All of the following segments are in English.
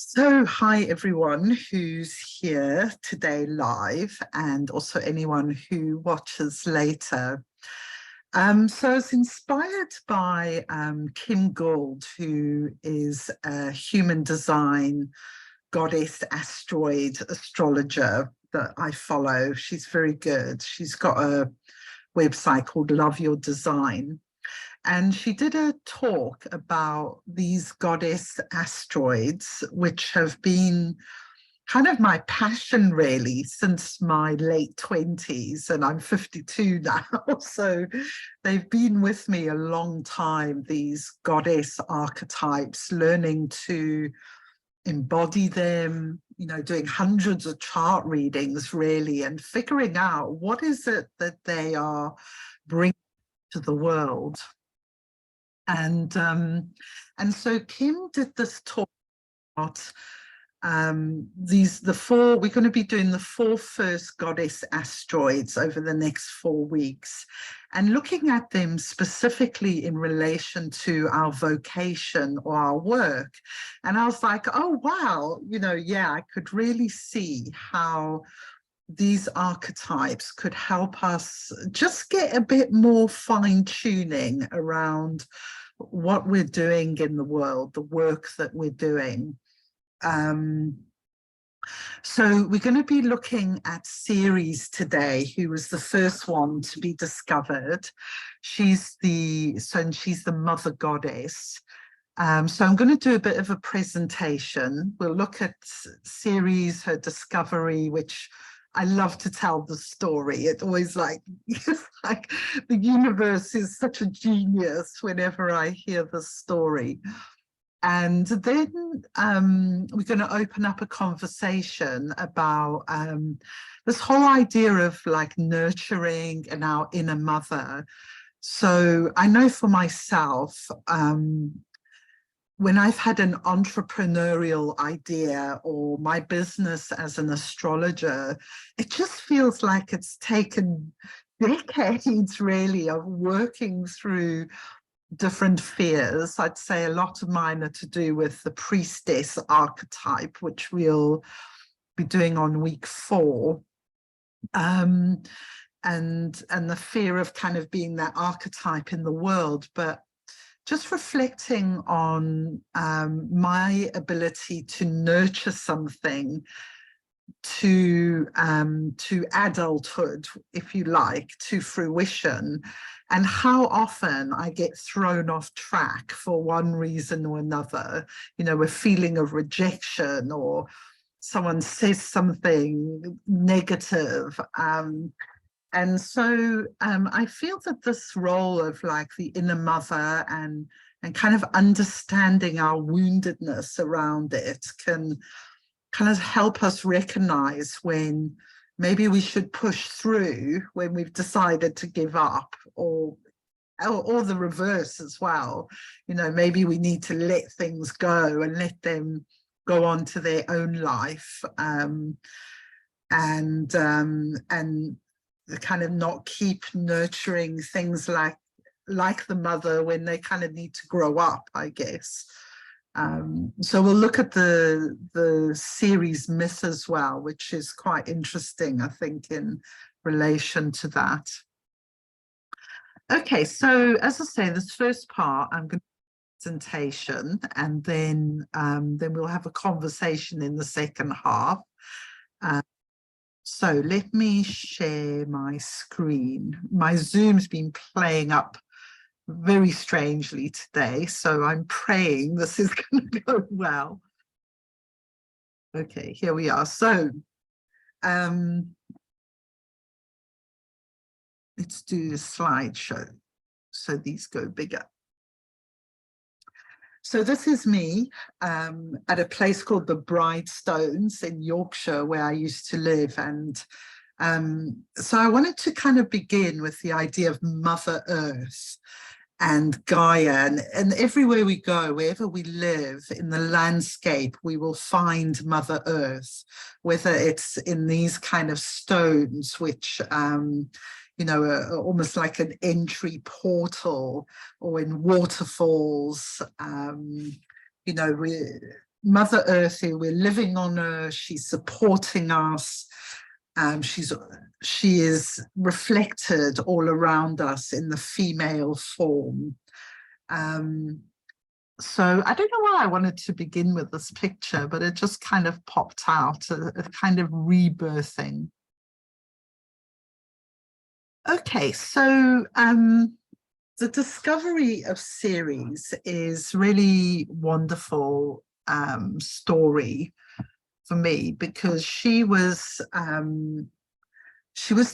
So, hi everyone who's here today live and also anyone who watches later. So I was inspired by Kim Gould, who is a human design Goddess Asteroid astrologer that I follow. She's very good. She's got a website called Love Your Design. And she did a talk about these goddess asteroids, which have been kind of my passion really since my late 20s, and I'm 52 now. So they've been with me a long time, these goddess archetypes, learning to embody them, doing hundreds of chart readings really, and figuring out what is it that they are bringing to the world. And so Kim did this talk about we're going to be doing the 4 first goddess asteroids over the next 4 weeks and looking at them specifically in relation to our vocation or our work. And I was like, oh, wow, yeah, I could really see how these archetypes could help us just get a bit more fine-tuning around what we're doing in the world, the work that we're doing. So we're going to be looking at Ceres today, who was the first one to be discovered. She's the mother goddess. So I'm going to do a bit of a presentation. We'll look at Ceres, her discovery, which I love to tell the story. It always like the universe is such a genius whenever I hear the story. And then we're going to open up a conversation about this whole idea of like nurturing and our inner mother. So I know for myself, when I've had an entrepreneurial idea or my business as an astrologer, it just feels like it's taken decades really of working through different fears. I'd say a lot of mine are to do with the priestess archetype, which we'll be doing on week 4. And the fear of kind of being that archetype in the world, but just reflecting on my ability to nurture something to adulthood, if you like, to fruition, and how often I get thrown off track for one reason or another, a feeling of rejection or someone says something negative. And so I feel that this role of like the inner mother and kind of understanding our woundedness around it can kind of help us recognize when maybe we should push through when we've decided to give up, or the reverse as well. Maybe we need to let things go and let them go on to their own life, and kind of not keep nurturing things like the mother when they kind of need to grow up, I guess. So we'll look at the Ceres myth as well, which is quite interesting, I think, in relation to that. Okay, so as I say, this first part, I'm going to do a presentation, and then we'll have a conversation in the second half. So let me share my screen. My Zoom's been playing up very strangely today, so I'm praying this is going to go well. Okay, here we are. So let's do the slideshow so these go bigger. So this is me at a place called the Bridestones in Yorkshire, where I used to live. And so I wanted to kind of begin with the idea of Mother Earth and Gaia. And everywhere we go, wherever we live in the landscape, we will find Mother Earth, whether it's in these kind of stones, which almost like an entry portal, or in waterfalls. Mother Earth, we're living on her, she's supporting us. She is reflected all around us in the female form. So I don't know why I wanted to begin with this picture, but it just kind of popped out, a kind of rebirthing. Okay, so the discovery of Ceres is really wonderful story for me, because she was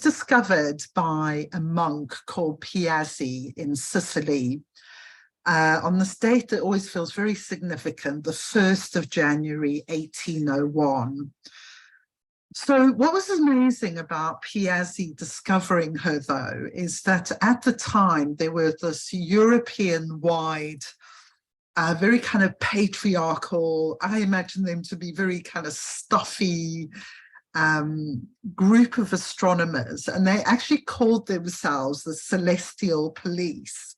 discovered by a monk called Piazzi in Sicily on this date that always feels very significant, the 1st of January 1801. So what was amazing about Piazzi discovering her, though, is that at the time there were this European-wide, very kind of patriarchal, I imagine them to be very kind of stuffy group of astronomers, and they actually called themselves the Celestial Police.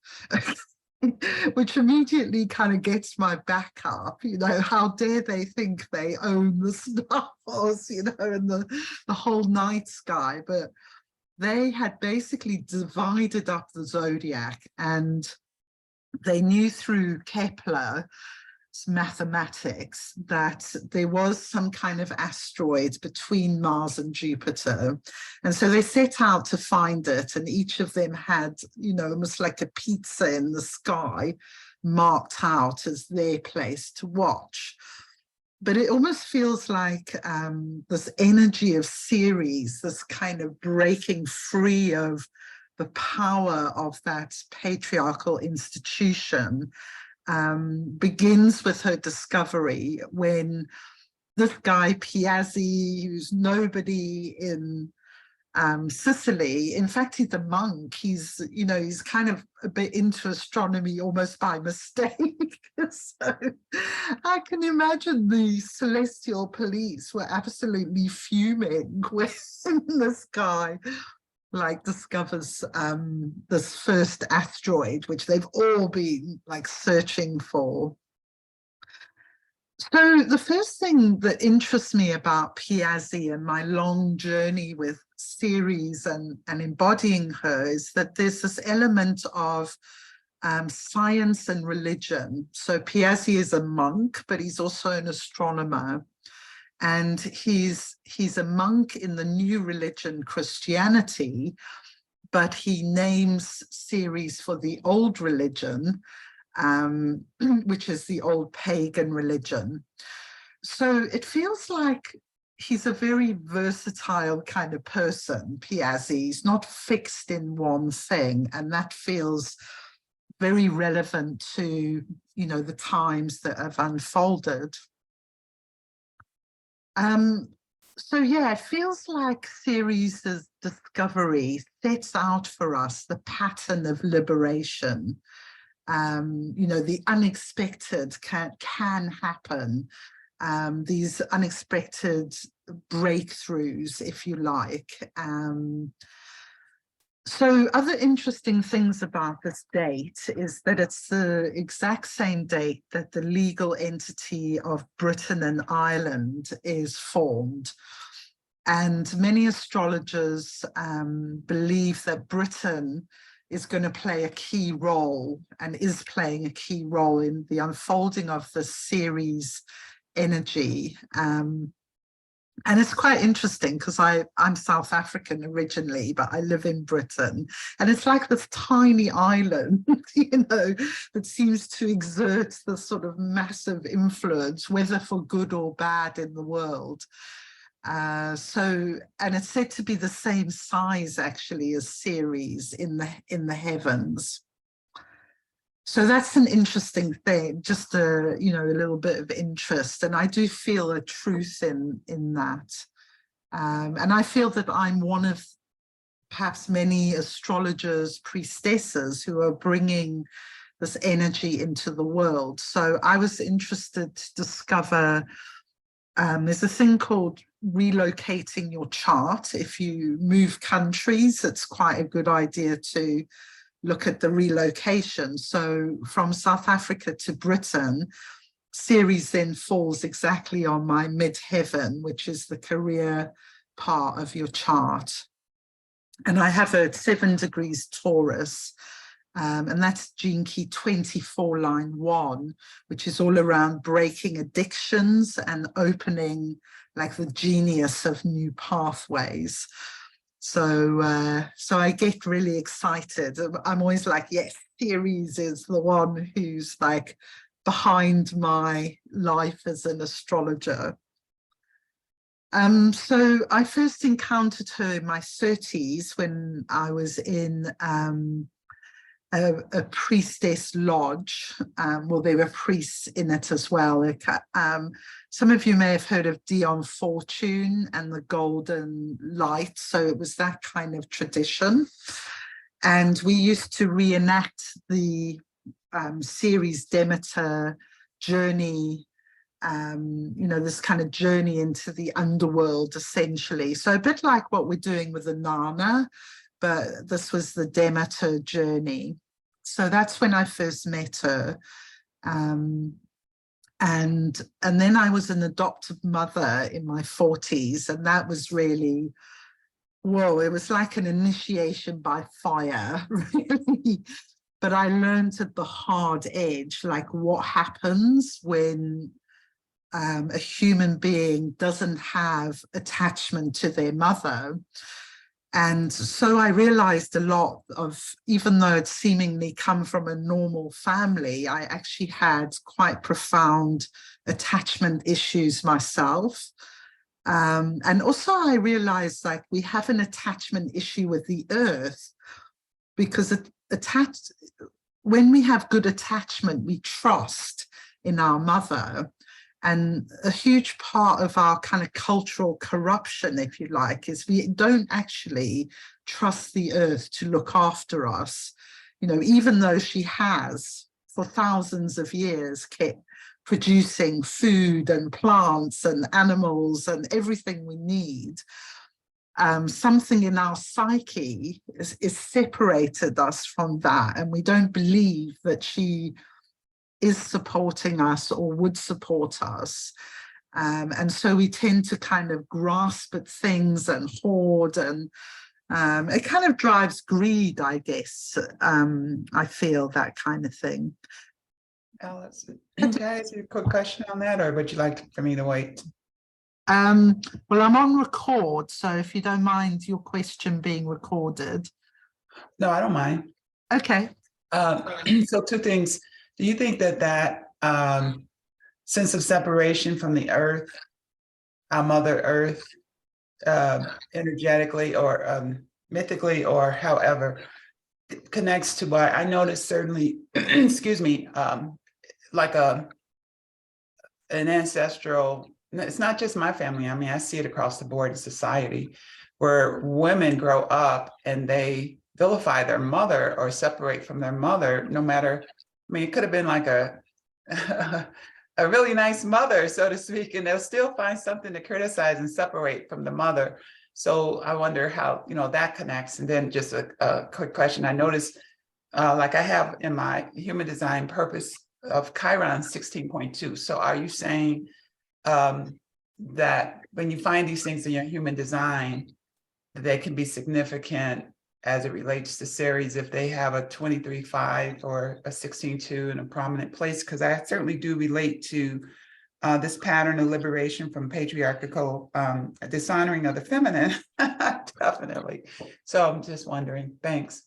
Which immediately kind of gets my back up, you know, how dare they think they own the stars, you know, and the whole night sky. But they had basically divided up the zodiac, and they knew through Kepler mathematics that there was some kind of asteroid between Mars and Jupiter, and so they set out to find it, and each of them had, you know, almost like a pizza in the sky marked out as their place to watch. But it almost feels like this energy of Ceres, this kind of breaking free of the power of that patriarchal institution, begins with her discovery when this guy Piazzi, who's nobody in Sicily, in fact he's a monk, he's, you know, he's kind of a bit into astronomy almost by mistake. So I can imagine the Celestial Police were absolutely fuming when this guy like discovers this first asteroid, which they've all been like searching for. So the first thing that interests me about Piazzi and my long journey with Ceres and embodying her is that there's this element of science and religion. So Piazzi is a monk, but he's also an astronomer. And he's a monk in the new religion, Christianity, but he names Ceres for the old religion, which is the old pagan religion. So it feels like he's a very versatile kind of person, Piazzi. He's not fixed in one thing, and that feels very relevant to, you know, the times that have unfolded. So yeah, it feels like Ceres' discovery sets out for us the pattern of liberation. You know, the unexpected can happen. These unexpected breakthroughs, if you like. So other interesting things about this date is that it's the exact same date that the legal entity of Britain and Ireland is formed. And many astrologers believe that Britain is going to play a key role and is playing a key role in the unfolding of the Ceres energy. And it's quite interesting because I'm South African originally, but I live in Britain. And it's like this tiny island, you know, that seems to exert the sort of massive influence, whether for good or bad, in the world. And it's said to be the same size actually as Ceres in the heavens. So that's an interesting thing, just a, you know, a little bit of interest. And I do feel a truth in that. And I feel that I'm one of perhaps many astrologers, priestesses who are bringing this energy into the world. So I was interested to discover, there's a thing called relocating your chart. If you move countries, it's quite a good idea to look at the relocation. So from South Africa to Britain, Ceres then falls exactly on my midheaven, which is the career part of your chart. And I have a 7 degrees Taurus, and that's gene key 24 line 1, which is all around breaking addictions and opening like the genius of new pathways. So I get really excited. I'm always like, yes, Ceres is the one who's like behind my life as an astrologer. So I first encountered her in my 30s when I was in a priestess lodge. Well, there were priests in it as well. Some of you may have heard of Dion Fortune and the Golden Light. So it was that kind of tradition. And we used to reenact the Ceres Demeter journey, this kind of journey into the underworld, essentially. So a bit like what we're doing with the Nana, but this was the Demeter journey. So that's when I first met her. And then I was an adoptive mother in my 40s, and that was really, whoa, it was like an initiation by fire, really. But I learned at the hard edge, like what happens when a human being doesn't have attachment to their mother. And so I realized a lot of, even though it seemingly come from a normal family, I actually had quite profound attachment issues myself. And also I realized like we have an attachment issue with the earth, because when we have good attachment, we trust in our mother. And a huge part of our kind of cultural corruption, if you like, is we don't actually trust the earth to look after us. Even though she has for thousands of years kept producing food and plants and animals and everything we need, something in our psyche is separated us from that. And we don't believe that she is supporting us or would support us. And so we tend to kind of grasp at things and hoard, and it kind of drives greed, I guess. I feel that kind of thing. Alice, can I ask you a quick question on that, or would you like for me to wait? Well, I'm on record, so if you don't mind your question being recorded. No, I don't mind. Okay. So 2 things. Do you think that sense of separation from the earth, our Mother Earth, energetically or mythically or however, connects to what I noticed certainly, excuse me, like an ancestral, it's not just my family. I mean, I see it across the board in society where women grow up and they vilify their mother or separate from their mother, no matter, I mean, it could have been like a really nice mother, so to speak, and they'll still find something to criticize and separate from the mother. So I wonder how, that connects. And then just a quick question. I noticed, like I have in my human design purpose of Chiron 16.2. So are you saying that when you find these things in your human design, they can be significant as it relates to Ceres if they have a 23.5 or a 16.2 in a prominent place? Because I certainly do relate to this pattern of liberation from patriarchal dishonoring of the feminine, definitely. So I'm just wondering, thanks.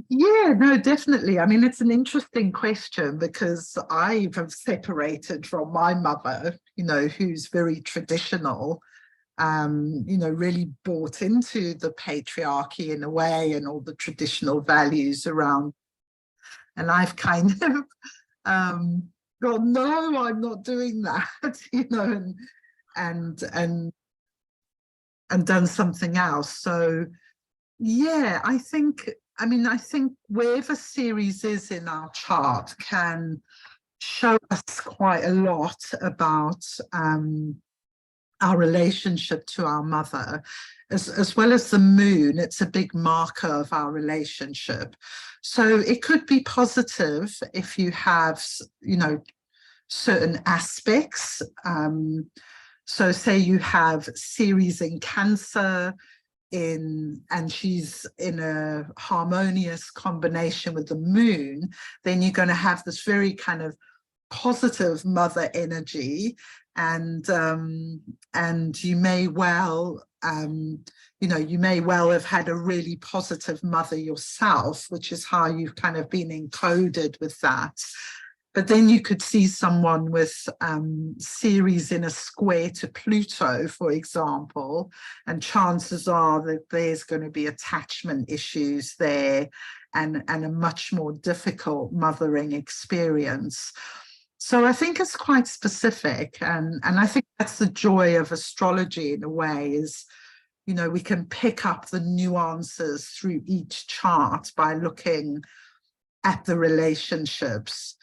Yeah, no, definitely. I mean, it's an interesting question because I have separated from my mother, who's very traditional, really bought into the patriarchy in a way and all the traditional values around. And I've kind of gone, no, I'm not doing that, and done something else. So yeah, I think wherever Ceres is in our chart can show us quite a lot about our relationship to our mother, as well as the moon. It's a big marker of our relationship. So it could be positive if you have, you know, certain aspects. So say you have Ceres in Cancer, and she's in a harmonious combination with the moon, then you're going to have this very kind of positive mother energy, and you may well you know, you may well have had a really positive mother yourself, which is how you've kind of been encoded with that. But then you could see someone with Ceres in a square to Pluto, for example, and chances are that there's going to be attachment issues there, and a much more difficult mothering experience. So I think it's quite specific, and I think that's the joy of astrology in a way, is, you know, we can pick up the nuances through each chart by looking at the relationships.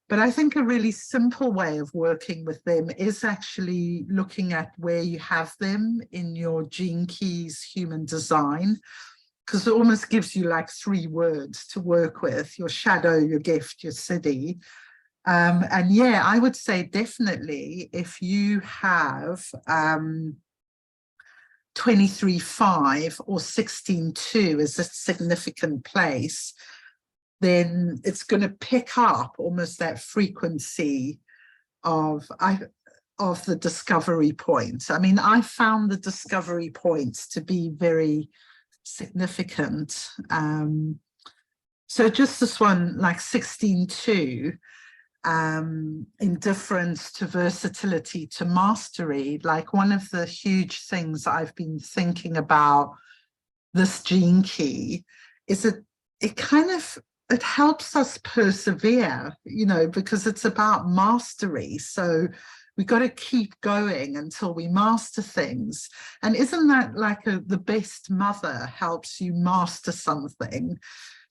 But I think a really simple way of working with them is actually looking at where you have them in your Gene Keys human design, because it almost gives you like 3 words to work with: your shadow, your gift, your city. And yeah, I would say definitely if you have 23.5 or 16.2 as a significant place, then it's going to pick up almost that frequency of the discovery point. I mean, I found the discovery points to be very significant. So just this one, like 16.2, indifference to versatility to mastery. Like, one of the huge things I've been thinking about this gene key is that it helps us persevere, you know, because it's about mastery. So we've got to keep going until we master things. And isn't that like the best mother helps you master something?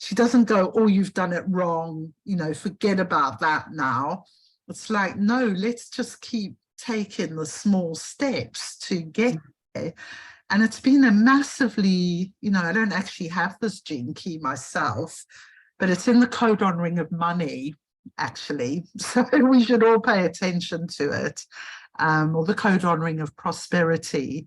She doesn't go, oh, you've done it wrong, you know, forget about that now. It's like, no, let's just keep taking the small steps to get there. And it's been a massively, you know, I don't actually have this gene key myself, but it's in the codon ring of money, actually. So we should all pay attention to it, or the codon ring of prosperity,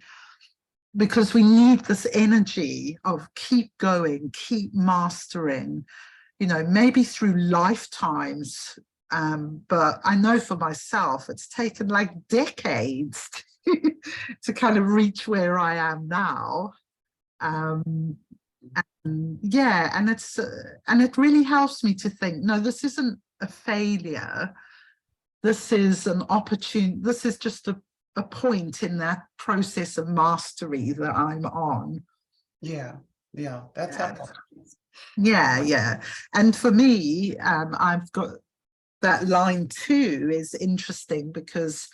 because we need this energy of keep going, keep mastering, you know, maybe through lifetimes. But I know for myself, it's taken like decades to kind of reach where I am now. And yeah, and it really helps me to think, no, this isn't a failure. This is an opportunity. This is just a point in that process of mastery that I'm on. Yeah, that's helpful. Yeah. And for me, I've got that line 2 is interesting because,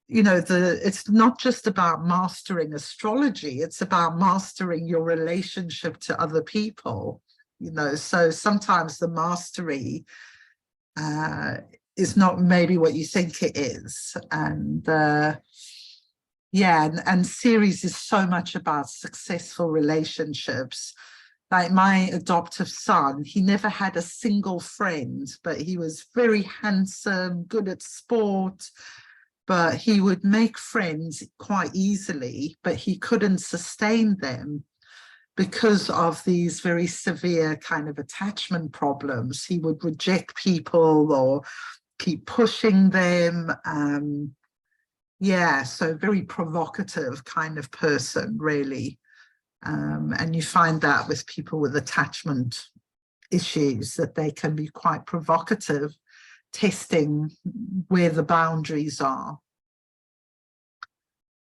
you know, it's not just about mastering astrology, it's about mastering your relationship to other people, you know. So sometimes the mastery is not maybe what you think it is. And yeah, and Ceres is so much about successful relationships. Like my adoptive son, he never had a single friend, but he was very handsome, good at sport, but he would make friends quite easily, but he couldn't sustain them because of these very severe kind of attachment problems. He would reject people or keep pushing them. Yeah, so very provocative kind of person, really. And you find that with people with attachment issues, that they can be quite provocative, testing where the boundaries are.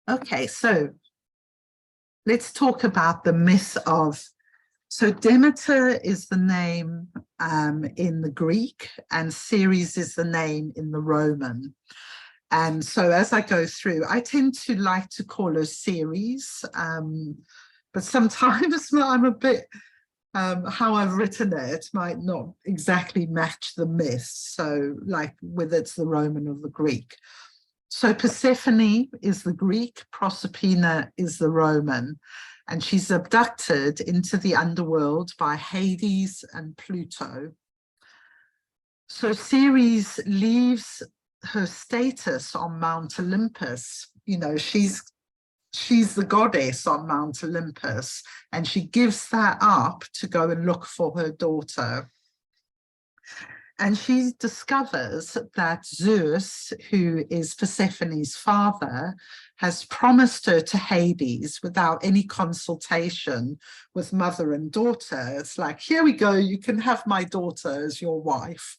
Okay, so let's talk about the myth of, so Demeter is the name in the Greek, and Ceres is the name in the Roman. And so as I go through, I tend to like to call her Ceres, but sometimes I'm a bit, how I've written it might not exactly match the myth. So like whether it's the Roman or the Greek. So Persephone is the Greek, Proserpina is the Roman, and she's abducted into the underworld by Hades and Pluto. So Ceres leaves her status on Mount Olympus. You know, she's the goddess on Mount Olympus, and she gives that up to go and look for her daughter. And she discovers that Zeus, who is Persephone's father, has promised her to Hades without any consultation with mother and daughter. It's like, here we go, you can have my daughter as your wife.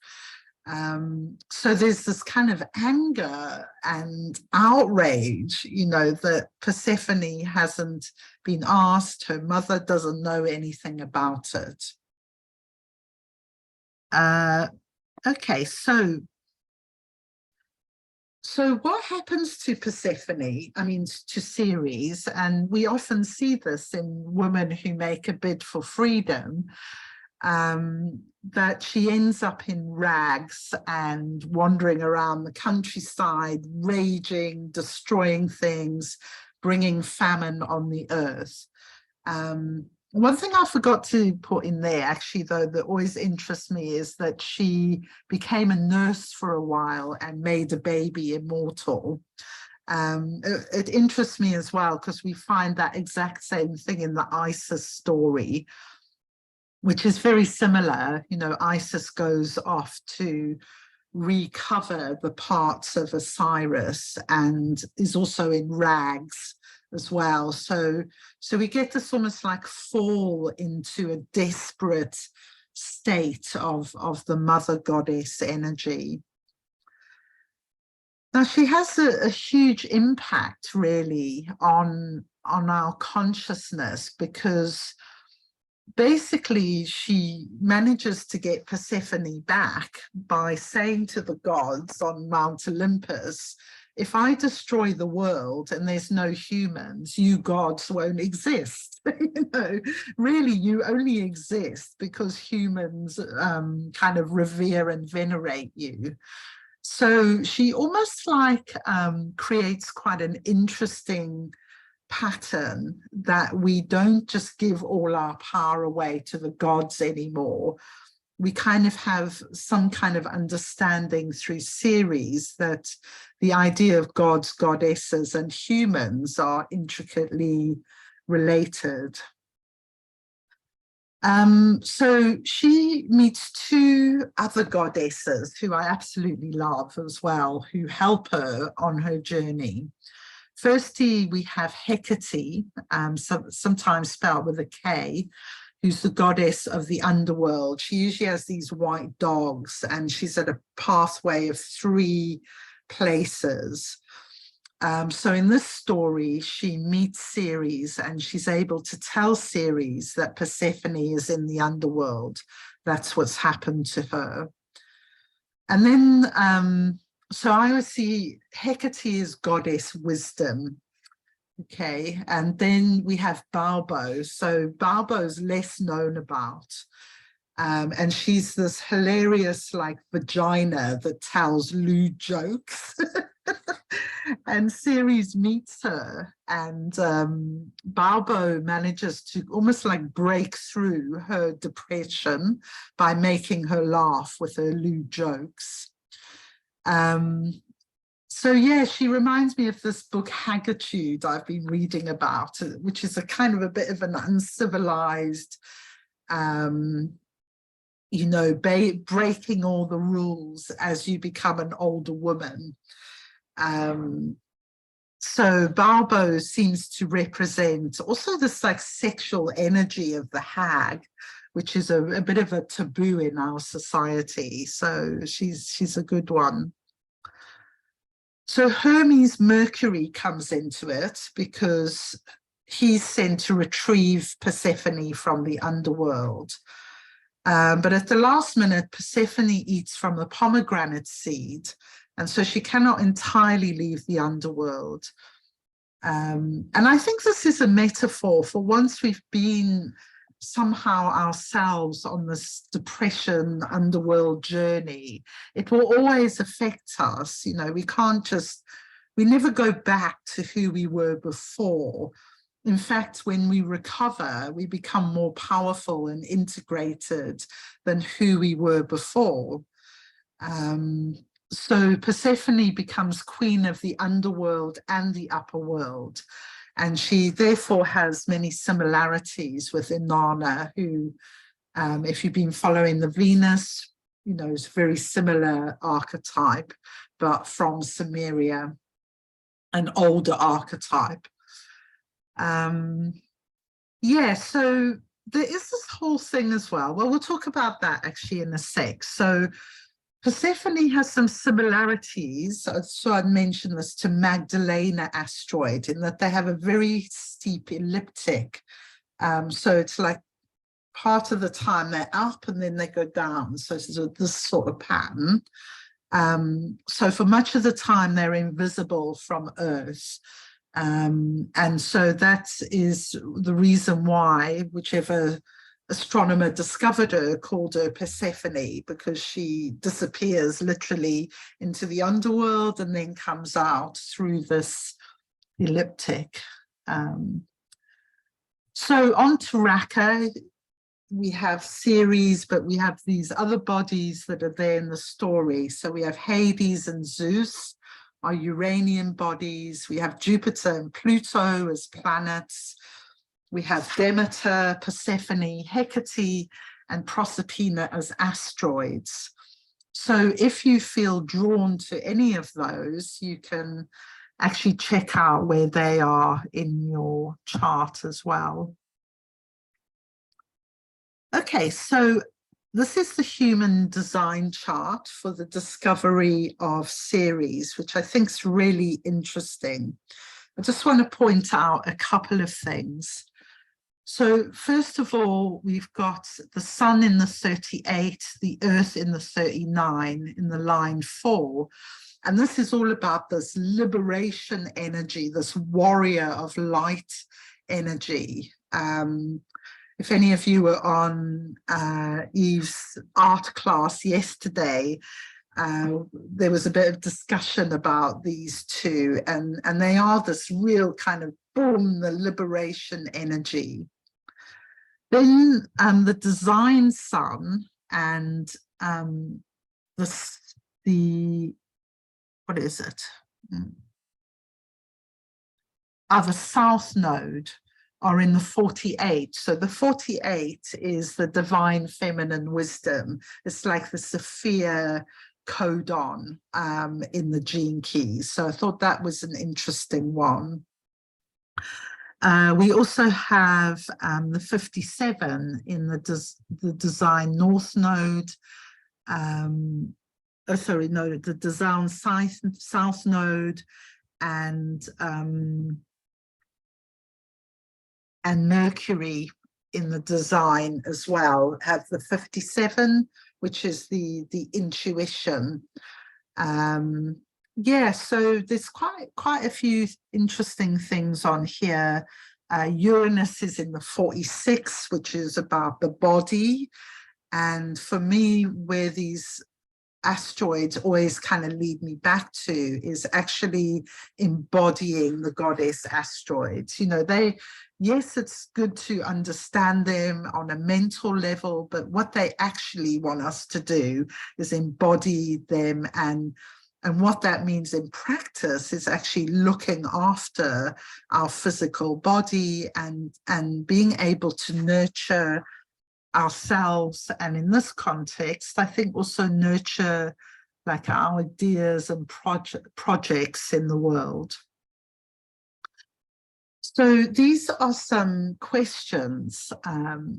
So there's this kind of anger and outrage, you know, that Persephone hasn't been asked, her mother doesn't know anything about it. Okay, so what happens to Persephone, I mean, to Ceres, and we often see this in women who make a bid for freedom, that she ends up in rags and wandering around the countryside, raging, destroying things, bringing famine on the earth. One thing I forgot to put in there, actually, though, that always interests me is that she became a nurse for a while and made a baby immortal. It interests me as well because we find that exact same thing in the Isis story, which is very similar. You know, Isis goes off to recover the parts of Osiris and is also in rags as well. So we get this almost like fall into a desperate state of the mother goddess energy. Now, she has a huge impact really on our consciousness, because basically she manages to get Persephone back by saying to the gods on Mount Olympus, if I destroy the world and there's no humans, you gods won't exist. You know, really, you only exist because humans kind of revere and venerate you. So she almost like creates quite an interesting pattern that we don't just give all our power away to the gods anymore. We kind of have some kind of understanding through Ceres that the idea of gods, goddesses, and humans are intricately related. So she meets two other goddesses who I absolutely love as well, who help her on her journey. Firstly, we have Hecate, sometimes spelled with a K, who's the goddess of the underworld. She usually has these white dogs, and she's at a pathway of 3 places. So in this story, she meets Ceres, and she's able to tell Ceres that Persephone is in the underworld. That's what's happened to her. And then, so I always see Hecate is goddess wisdom. Okay, and then we have Balbo. So Balbo's less known about. And she's this hilarious like vagina that tells lewd jokes. And Ceres meets her, and Balbo manages to almost like break through her depression by making her laugh with her lewd jokes. So yeah, she reminds me of this book Haggitude I've been reading about, which is a kind of a bit of an uncivilized, you know, breaking all the rules as you become an older woman. So Balbo seems to represent also this like sexual energy of the hag, which is a bit of a taboo in our society. So she's a good one. So Hermes Mercury comes into it because he's sent to retrieve Persephone from the underworld. But at the last minute, Persephone eats from the pomegranate seed, and so she cannot entirely leave the underworld. And I think this is a metaphor for once we've been somehow ourselves on this depression underworld journey, it will always affect us. You know, we can't just we never go back to who we were before. In fact, when we recover, we become more powerful and integrated than who we were before. So Persephone becomes queen of the underworld and the upper world. And she therefore has many similarities with Inanna, who, if you've been following the Venus, you know, is a very similar archetype, but from Sumeria, an older archetype. Yeah, so there is this whole thing as well. Well, we'll talk about that actually in a sec. So Persephone has some similarities, so I'd mention this, to Magdalena asteroid, in that they have a very steep elliptic. So it's like part of the time they're up and then they go down. So it's this sort of pattern. So for much of the time they're invisible from Earth. And so that is the reason why whichever astronomer discovered her called her Persephone, because she disappears literally into the underworld and then comes out through this elliptic. So on to Raka, we have Ceres, but we have these other bodies that are there in the story. So we have Hades and Zeus, our Uranian bodies. We have Jupiter and Pluto as planets. We have Demeter, Persephone, Hecate, and Proserpina as asteroids. So if you feel drawn to any of those, you can actually check out where they are in your chart as well. Okay, so this is the human design chart for the discovery of Ceres, which I think is really interesting. I just want to point out a couple of things. So first of all, we've got the sun in the 38, the earth in the 39, in the line 4. And this is all about this liberation energy, this warrior of light energy. If any of you were on Eve's art class yesterday, there was a bit of discussion about these two, and they are this real kind of boom, the liberation energy. Then the design sun and the what is it? The south node are in the 48. So the 48 is the divine feminine wisdom. It's like the Sophia codon in the gene keys. So I thought that was an interesting one. We also have the 57 in the design north node. The design south node, and Mercury in the design as well have the 57, which is the intuition. Yeah, so there's quite a few interesting things on here. Uranus is in the 46, which is about the body. And for me, where these asteroids always kind of lead me back to is actually embodying the goddess asteroids. You know, yes, it's good to understand them on a mental level, but what they actually want us to do is embody them. And what that means in practice is actually looking after our physical body and being able to nurture ourselves, and in this context, I think also nurture like our ideas and projects in the world. So these are some questions.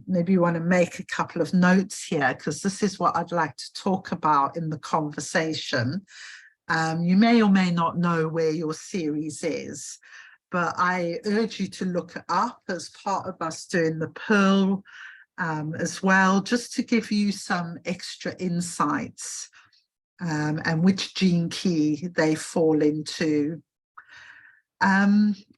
Maybe you want to make a couple of notes here, because this is what I'd like to talk about in the conversation. You may or may not know where your Ceres is, but I urge you to look it up as part of us doing the Pearl as well, just to give you some extra insights and which gene key they fall into.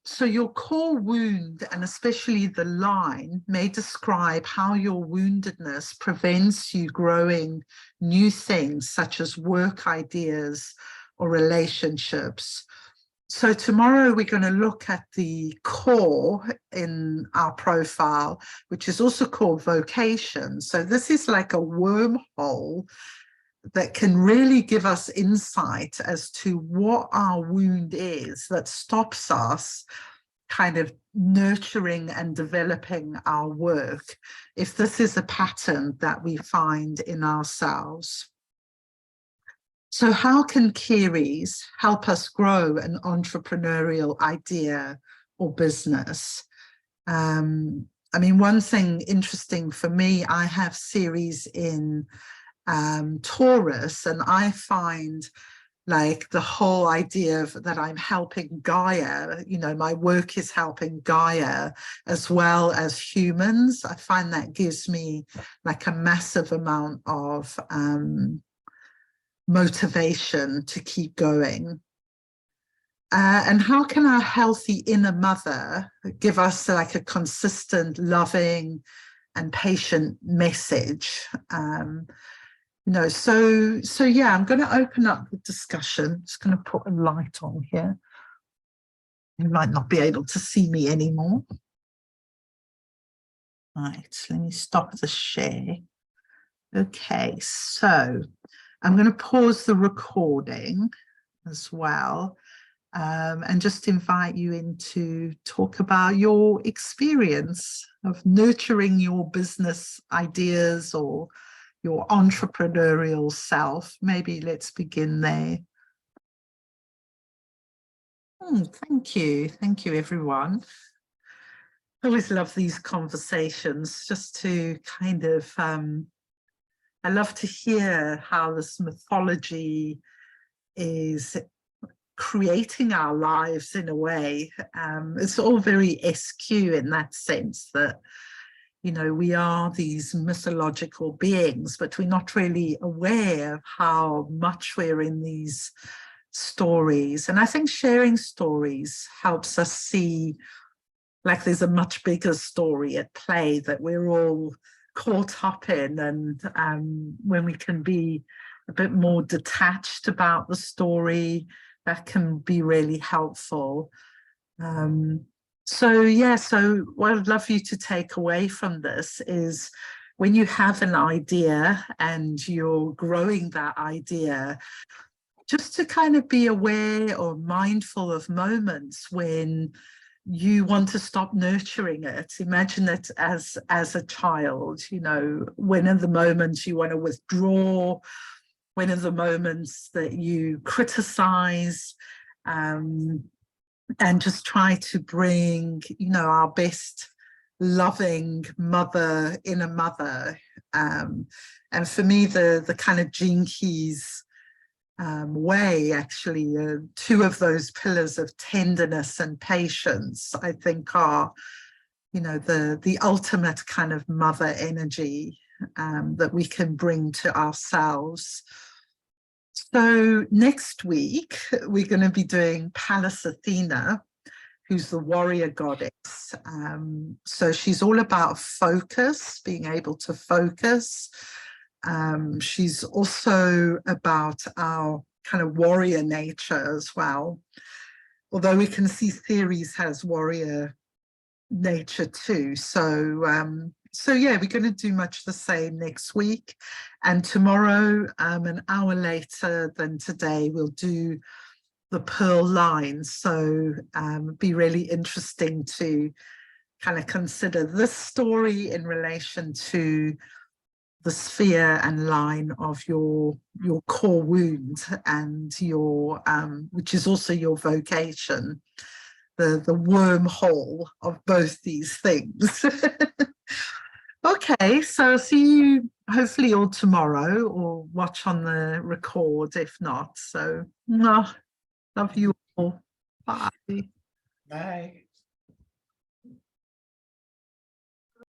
So your core wound, and especially the line, may describe how your woundedness prevents you growing new things such as work ideas or relationships. So tomorrow we're going to look at the core in our profile, which is also called vocation. So this is like a wormhole that can really give us insight as to what our wound is that stops us kind of nurturing and developing our work, if this is a pattern that we find in ourselves. So how can Ceres help us grow an entrepreneurial idea or business? I mean, one thing interesting for me, I have Ceres in Taurus, and I find like the whole idea of that I'm helping Gaia, you know, my work is helping Gaia as well as humans. I find that gives me like a massive amount of motivation to keep going. And how can our healthy inner mother give us like a consistent, loving and patient message? You know, so yeah, I'm going to open up the discussion. Just going to put a light on here. You might not be able to see me anymore. Right, let me stop the share. Okay, so I'm going to pause the recording as well, and just invite you in to talk about your experience of nurturing your business ideas or your entrepreneurial self. Maybe let's begin there. Thank you. Thank you, everyone. I always love these conversations, just to kind of, I love to hear how this mythology is creating our lives in a way. It's all very SQ in that sense that, you know, we are these mythological beings, but we're not really aware of how much we're in these stories. And I think sharing stories helps us see like there's a much bigger story at play that we're all caught up in. And when we can be a bit more detached about the story, that can be really helpful. So yeah, so what I'd love you to take away from this is when you have an idea and you're growing that idea, just to kind of be aware or mindful of moments when you want to stop nurturing it. Imagine it as a child, you know, when are the moments you want to withdraw, when are the moments that you criticize, and just try to bring, you know, our best loving mother, inner mother. And for me, the kind of Gene Keys way, actually, two of those pillars of tenderness and patience, I think are, you know, the ultimate kind of mother energy that we can bring to ourselves. So next week, we're going to be doing Pallas Athena, who's the warrior goddess. So she's all about focus, being able to focus. She's also about our kind of warrior nature as well. Although we can see Ceres has warrior nature too. So yeah, we're going to do much the same next week. And tomorrow, an hour later than today, we'll do the pearl line. So be really interesting to kind of consider this story in relation to the sphere and line of your core wound and your which is also your vocation, the wormhole of both these things. Okay, so see you hopefully all tomorrow, or watch on the record if not. So love you all. Bye. Bye.